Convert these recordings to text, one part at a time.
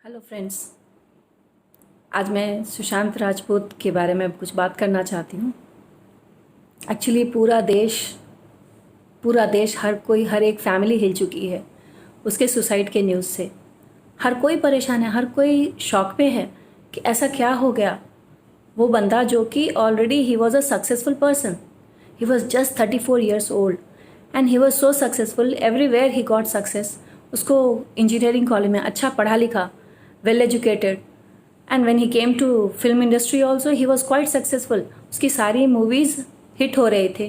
Hello friends. आज मैं सुशांत राजपूत के बारे में कुछ बात करना चाहती हूँ। एक्चुअली पूरा देश हर एक फैमिली हिल चुकी है उसके सुसाइड के न्यूज़ से। हर कोई परेशान है, हर कोई शॉक पे है कि ऐसा क्या हो गया। वो बंदा जो कि already he was a successful person, he was just 34 years old and he was so successful, everywhere he got success. उसको इंजीनियरिंग कॉलेज में अच्छा पढ़ा लिखा, well educated, and when he came to film industry also he was quite successful। उसकी सारी movies hit हो रहे थे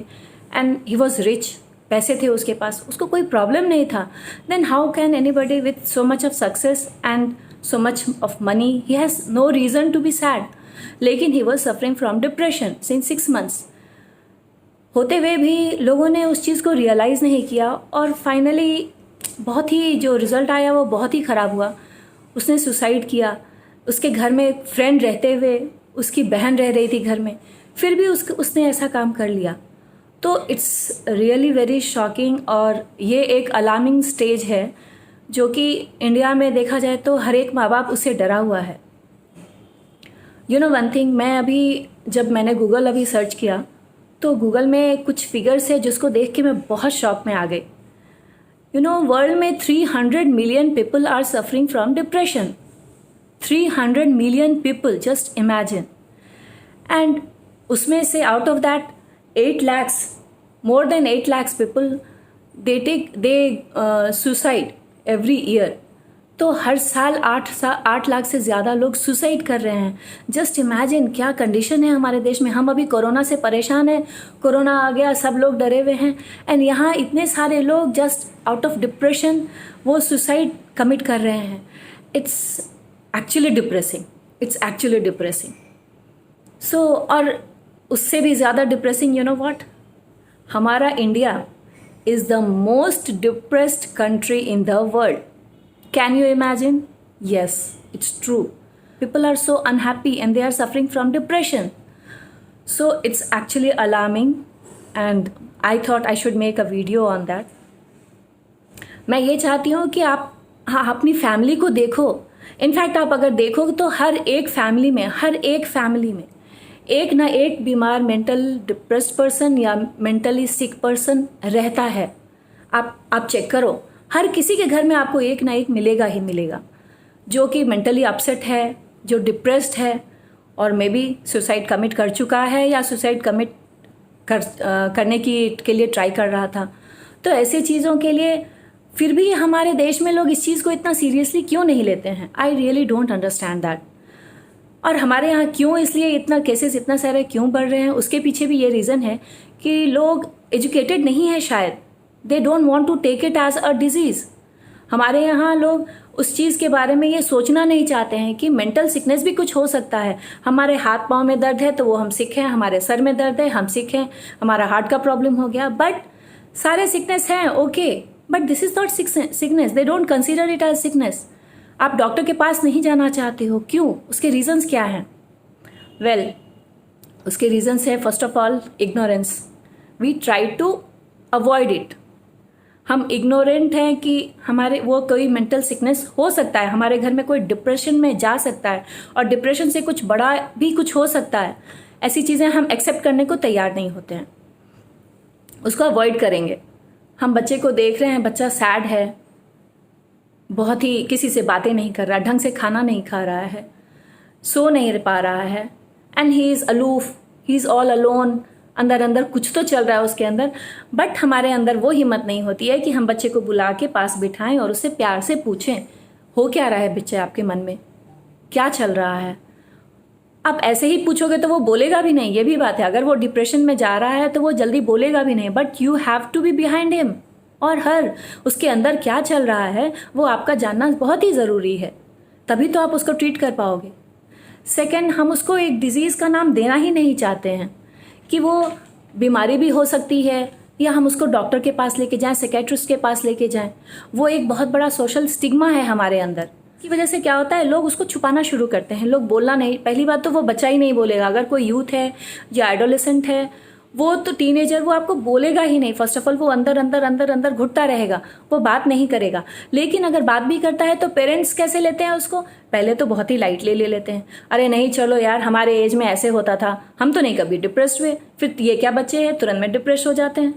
and he was rich, पैसे थे उसके पास, उसको कोई प्रॉब्लम नहीं था। then how can anybody with so much of success and so much of money, he has no reason to be sad। लेकिन he was suffering from depression since 6 months। होते हुए भी लोगों ने उस चीज़ को रियलाइज़ नहीं किया और फाइनली बहुत ही जो रिज़ल्ट आया वो बहुत ही ख़राब हुआ। उसने सुसाइड किया। उसके घर में एक फ्रेंड रहते हुए उसकी बहन रह रही थी घर में, फिर भी उसने ऐसा काम कर लिया। तो इट्स रियली वेरी शॉकिंग और ये एक अलार्मिंग स्टेज है जो कि इंडिया में देखा जाए तो हर एक माँ बाप उससे डरा हुआ है। यू नो वन थिंग, मैं अभी जब मैंने गूगल अभी सर्च किया तो गूगल में कुछ फिगर्स है जिसको देख के मैं बहुत शॉक में आ गई। यू नो, वर्ल्ड में 300 million people are suffering from depression. 300 million people, just imagine. And उसमें से out of that 8 lakhs, more than 8 lakhs people they suicide every year. तो हर साल 8 लाख से ज़्यादा लोग सुसाइड कर रहे हैं। जस्ट इमेजिन क्या कंडीशन है हमारे देश में। हम अभी कोरोना से परेशान हैं, कोरोना आ गया, सब लोग डरे हुए हैं एंड यहाँ इतने सारे लोग जस्ट आउट ऑफ डिप्रेशन वो सुसाइड कमिट कर रहे हैं। It's actually depressing. सो और उससे भी ज़्यादा डिप्रेसिंग, यू नो व्हाट, हमारा India is the most depressed country in the world. Can you imagine? Yes, it's true. People are so unhappy and they are suffering from depression. So it's actually alarming and I thought I should make a video on that. मैं ये चाहती हूँ कि आप अपनी family को देखो। In fact आप अगर देखो तो हर एक फैमिली में एक ना एक बीमार मेंटल डिप्रेस्ड पर्सन या मेंटली सिक पर्सन रहता है। आप चेक करो, हर किसी के घर में आपको एक ना एक मिलेगा ही मिलेगा जो कि मेंटली अपसेट है, जो डिप्रेस्ड है और मे बी सुसाइड कमिट कर चुका है या सुसाइड कमिट करने के लिए ट्राई कर रहा था। तो ऐसे चीज़ों के लिए फिर भी हमारे देश में लोग इस चीज़ को इतना सीरियसली क्यों नहीं लेते हैं। I really don't understand that. और हमारे यहाँ क्यों इसलिए इतना केसेस इतना सारे क्यों बढ़ रहे हैं, उसके पीछे भी ये रीज़न है कि लोग एजुकेटेड नहीं है शायद। They don't want to take it as a disease. हमारे यहाँ लोग उस चीज़ के बारे में ये सोचना नहीं चाहते हैं कि मेंटल सिकनेस भी कुछ हो सकता है। हमारे हाथ पाँव में दर्द है तो वो हम सिक हैं, हमारे सर में दर्द है हम सिक हैं, हमारा हार्ट का प्रॉब्लम हो गया, बट सारे सिकनेस हैं okay, but this is not sickness. They don't consider it as sickness. आप डॉक्टर के पास नहीं जाना चाहते हो, क्यों? उसके रीजंस क्या हैं? वेल, उसके रीजंस है first of all ignorance. We try to avoid it. हम इग्नोरेंट हैं कि हमारे वो कोई मेंटल सिकनेस हो सकता है, हमारे घर में कोई डिप्रेशन में जा सकता है और डिप्रेशन से कुछ बड़ा भी कुछ हो सकता है। ऐसी चीज़ें हम एक्सेप्ट करने को तैयार नहीं होते हैं, उसको अवॉइड करेंगे। हम बच्चे को देख रहे हैं, बच्चा सैड है, बहुत ही किसी से बातें नहीं कर रहा, ढंग से खाना नहीं खा रहा है, सो नहीं पा रहा है and he is aloof, he is all alone. अंदर अंदर कुछ तो चल रहा है उसके अंदर, बट हमारे अंदर वो हिम्मत नहीं होती है कि हम बच्चे को बुला के पास बिठाएं और उससे प्यार से पूछें हो क्या रहा है बच्चे, आपके मन में क्या चल रहा है। आप ऐसे ही पूछोगे तो वो बोलेगा भी नहीं, ये भी बात है। अगर वो डिप्रेशन में जा रहा है तो वो जल्दी बोलेगा भी नहीं, but you have to be behind him और हर उसके अंदर क्या चल रहा है वो आपका जानना बहुत ही ज़रूरी है, तभी तो आप उसको ट्रीट कर पाओगे। सेकेंड, हम उसको एक डिजीज़ का नाम देना ही नहीं चाहते हैं कि वो बीमारी भी हो सकती है या हम उसको डॉक्टर के पास लेके जाएं, साइकियाट्रिस्ट के पास लेके जाएं। वो एक बहुत बड़ा सोशल स्टिग्मा है हमारे अंदर, की वजह से क्या होता है, लोग उसको छुपाना शुरू करते हैं। लोग बोलना नहीं, पहली बात तो वो बच्चा ही नहीं बोलेगा। अगर कोई यूथ है या एडोलेसेंट है वो तो टीनेजर, वो आपको बोलेगा ही नहीं। फर्स्ट ऑफ ऑल वो अंदर अंदर अंदर अंदर घुटता रहेगा, वो बात नहीं करेगा। लेकिन अगर बात भी करता है तो पेरेंट्स कैसे लेते हैं उसको? पहले तो बहुत ही लाइटली ले लेते हैं, अरे नहीं चलो यार हमारे एज में ऐसे होता था, हम तो नहीं कभी डिप्रेस्ड हुए, फिर ये क्या बच्चे हैं तुरंत में डिप्रेस हो जाते हैं।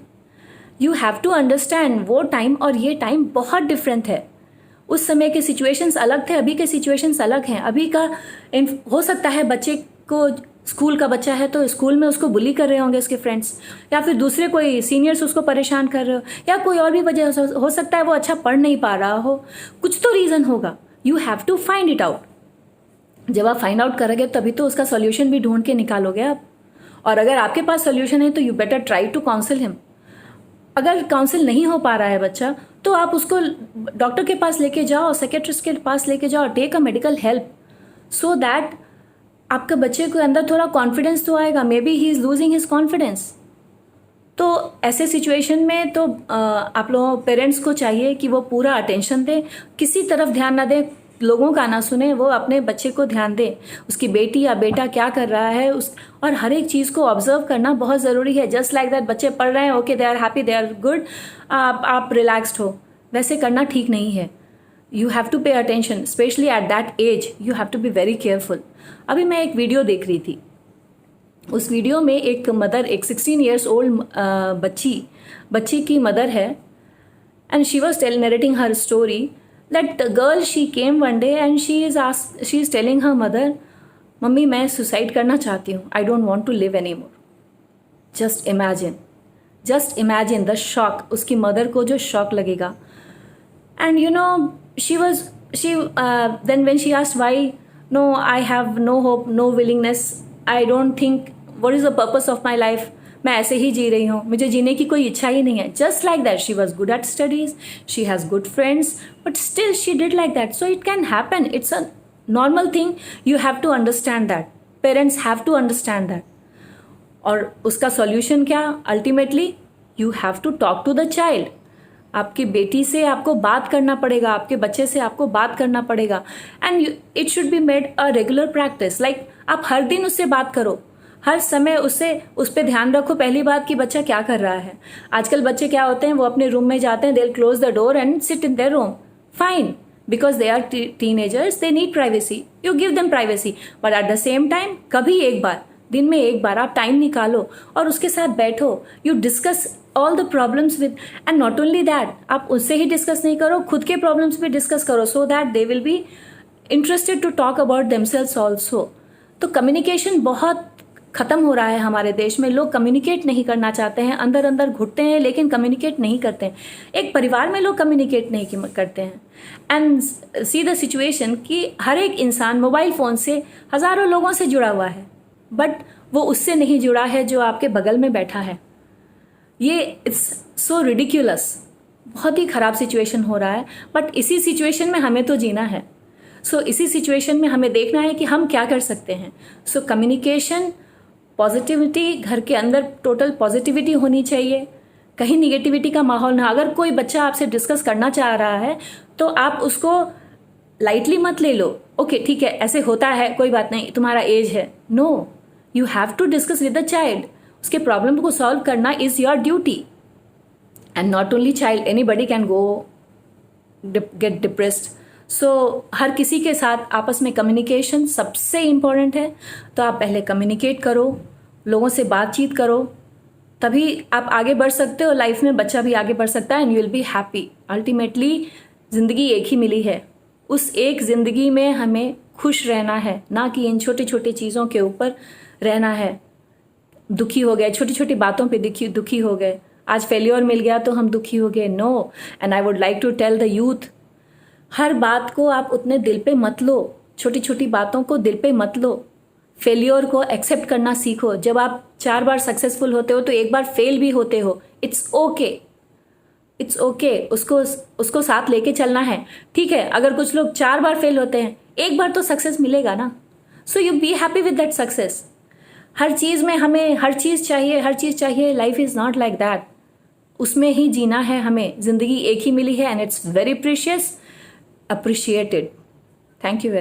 यू हैव टू अंडरस्टैंड वो टाइम और ये टाइम बहुत डिफरेंट है। उस समय के सिचुएशंस अलग थे, अभी के सिचुएशंस अलग हैं। अभी का हो सकता है बच्चे को, स्कूल का बच्चा है तो स्कूल में उसको बुली कर रहे होंगे उसके फ्रेंड्स, या फिर दूसरे कोई सीनियर्स उसको परेशान कर रहे हो, या कोई और भी वजह हो सकता है वो अच्छा पढ़ नहीं पा रहा हो, कुछ तो रीज़न होगा। You have to find it out. जब आप फाइंड आउट करोगे तभी तो उसका सॉल्यूशन भी ढूंढ के निकालोगे आप। और अगर आपके पास सॉल्यूशन है तो you better try to counsel him. अगर काउंसिल नहीं हो पा रहा है बच्चा तो आप उसको डॉक्टर के पास लेके जाओ, साइकेट्रिस्ट के पास लेके जाओ, take a medical help, so that आपके बच्चे के अंदर थोड़ा कॉन्फिडेंस तो आएगा। Maybe he is losing his confidence. तो ऐसे सिचुएशन में तो आप लोगों पेरेंट्स को चाहिए कि वो पूरा अटेंशन दें, किसी तरफ ध्यान ना दें, लोगों का ना सुने, वो अपने बच्चे को ध्यान दें, उसकी बेटी या बेटा क्या कर रहा है और हर एक चीज़ को ऑब्जर्व करना बहुत ज़रूरी है। जस्ट लाइक दैट बच्चे पढ़ रहे हैं, okay they are happy, they are good, आप रिलैक्स्ड हो, वैसे करना ठीक नहीं है। You have to pay attention, specially at that age you have to be very careful. अभी मैं एक वीडियो देख रही थी, उस वीडियो में एक मदर, एक 16 ईयर्स ओल्ड बच्ची की मदर है, and she was narrating her story that the girl she came one day and she is telling her mother, mummy मैं सुसाइड करना चाहती हूँ, I don't want to live anymore. just imagine the shock, उसकी mother को जो shock लगेगा। and you know then when she asked why, no I have no hope, no willingness, I don't think, what is the purpose of my life, मैं ऐसे ही जी रही हूँ, मुझे जीने की कोई इच्छा ही नहीं है। Just like that she was good at studies, she has good friends, but still she did like that. So it can happen, it's a normal thing. You have to understand that, parents have to understand that. और उसका solution क्या? Ultimately you have to talk to the child. आपकी बेटी से आपको बात करना पड़ेगा, आपके बच्चे से आपको बात करना पड़ेगा, and it should be made a regular practice. Like आप हर दिन उससे बात करो, हर समय उससे उस पर ध्यान रखो। पहली बात कि बच्चा क्या कर रहा है। आजकल बच्चे क्या होते हैं, वो अपने रूम में जाते हैं, they will close the door and sit in their room, fine, because they are teenagers, they need privacy, you give them privacy. But at the same time कभी एक बार, दिन में एक बार आप टाइम निकालो और उसके साथ बैठो, you discuss all the problems with, and not only that, आप उससे ही डिस्कस नहीं करो, खुद के प्रॉब्लम्स भी डिस्कस करो, so that they will be interested to talk about themselves also. तो कम्युनिकेशन बहुत खत्म हो रहा है हमारे देश में। लोग कम्युनिकेट नहीं करना चाहते हैं, अंदर अंदर घुटते हैं लेकिन कम्युनिकेट नहीं करते हैं। एक परिवार में लोग कम्युनिकेट नहीं करते हैं। एंड सी द सिचुएशन कि हर एक इंसान मोबाइल फ़ोन से हज़ारों लोगों से जुड़ा हुआ है, बट वो उससे नहीं जुड़ा है जो आपके बगल में बैठा है। ये इट्स सो रिडिक्यूलस, बहुत ही ख़राब सिचुएशन हो रहा है। बट इसी सिचुएशन में हमें तो जीना है। सो इसी सिचुएशन में हमें देखना है कि हम क्या कर सकते हैं। सो कम्युनिकेशन, पॉजिटिविटी, घर के अंदर टोटल पॉजिटिविटी होनी चाहिए, कहीं निगेटिविटी का माहौल ना। अगर कोई बच्चा आपसे डिस्कस करना चाह रहा है तो आप उसको लाइटली मत ले लो, ओके ठीक है ऐसे होता है, कोई बात नहीं, तुम्हारा एज है। No, you have to discuss with the child. उसके प्रॉब्लम को सॉल्व करना is your duty, and not only child, anybody can go get depressed. So हर किसी के साथ आपस में कम्युनिकेशन सबसे इम्पॉर्टेंट है। तो आप पहले कम्युनिकेट करो, लोगों से बातचीत करो, तभी आप आगे बढ़ सकते हो लाइफ में, बच्चा भी आगे बढ़ सकता है, and you will be happy. Ultimately ज़िंदगी एक ही मिली है, उस एक ज़िंदगी में हमें खुश रहना है, ना कि इन छोटी छोटी चीज़ों के ऊपर रहना है। दुखी हो गए, छोटी छोटी बातों पे दुखी हो गए, आज फेल्योर मिल गया तो हम दुखी हो गए, no. And I would like to tell the youth, हर बात को आप उतने दिल पे मत लो, छोटी छोटी बातों को दिल पे मत लो। फेलियर को एक्सेप्ट करना सीखो। जब आप 4 बार सक्सेसफुल होते हो तो एक बार फेल भी होते हो, इट्स ओके, इट्स ओके, उसको साथ लेके चलना है। ठीक है, अगर कुछ लोग 4 बार फेल होते हैं, एक बार तो सक्सेस मिलेगा ना। So you be happy with that success. हर चीज़ में हमें हर चीज़ चाहिए, life is not like that. उसमें ही जीना है हमें, ज़िंदगी एक ही मिली है, and it's very precious, appreciate it. Thank you very much.